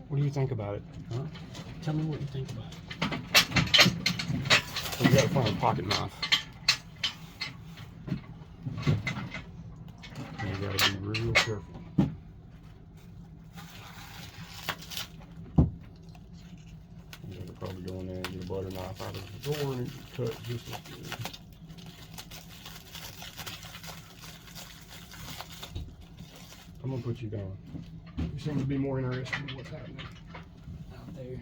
What do you think about it? Huh? Tell me what you think about it. So we gotta find a pocket knife. And you gotta be real careful. You gotta probably go in there and get a butter knife out of the door and cut just as good. I'm gonna put you down. You seem to be more interested in what's happening out there.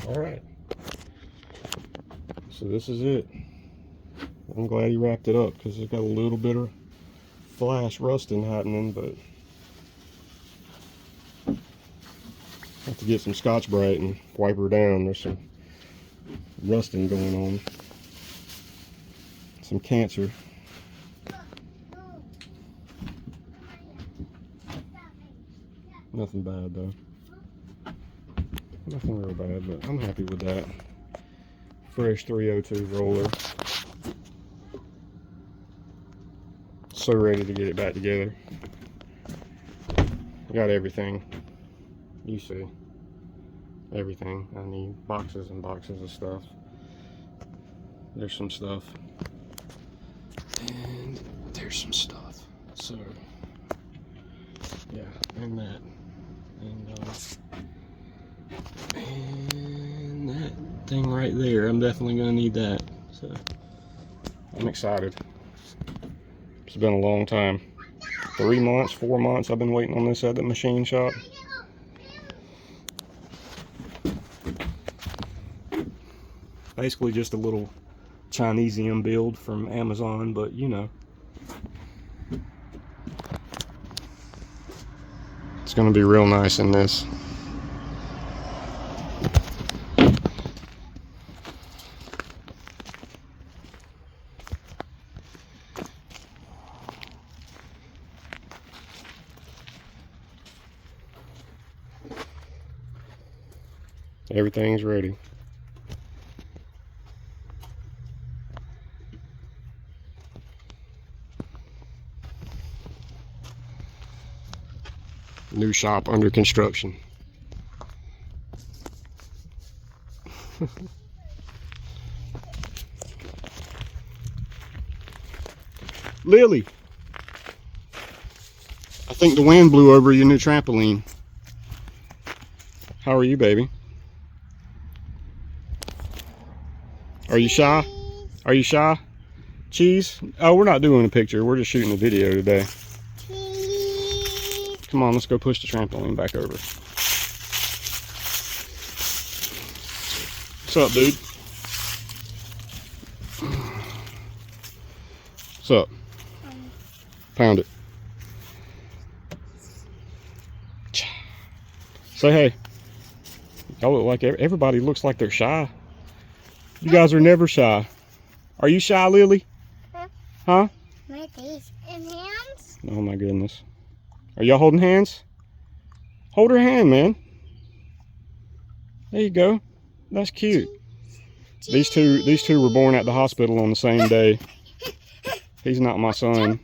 All right, so this is it. I'm glad he wrapped it up because it's got a little bit of flash rusting happening, but I have to get some Scotch-Brite and wipe her down. There's some rusting going on, some cancer. Nothing bad though. Nothing real bad, but I'm happy with that. Fresh 302 roller. So ready to get it back together. Got everything. You see. Everything. I need boxes and boxes of stuff. There's some stuff. And there's some stuff. So, yeah, and that. And that thing right there, I'm definitely gonna need that. So I'm excited. It's been a long time. 3 months, 4 months I've been waiting on this at the machine shop. Basically just a little Chinesium build from Amazon, but you know. It's gonna be real nice in this. Everything's ready. New shop under construction. Lily, I think the wind blew over your new trampoline. How are you, baby? Are you shy? Are you shy? Cheese? Oh, we're not doing a picture. We're just shooting a video today. Cheese. Come on, let's go push the trampoline back over. What's up, dude? What's up? Pound it. Say hey. Y'all look like everybody looks like they're shy. You guys are never shy. Are you shy, Lily? Huh? My face and hands. Oh my goodness. Are y'all holding hands? Hold her hand, man. There you go. That's cute. These two were born at the hospital on the same day. He's not my son,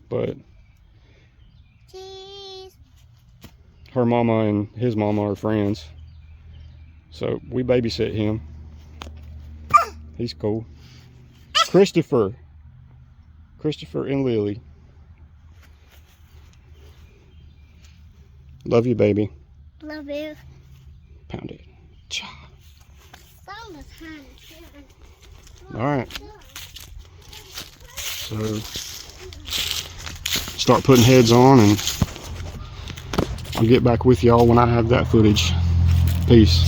but her mama and his mama are friends. So we babysit him. He's cool. Christopher and Lily. Love you, baby. Love you. Pound it. Cha. Sound is hard. All right. So start putting heads on, and I'll get back with y'all when I have that footage. Peace.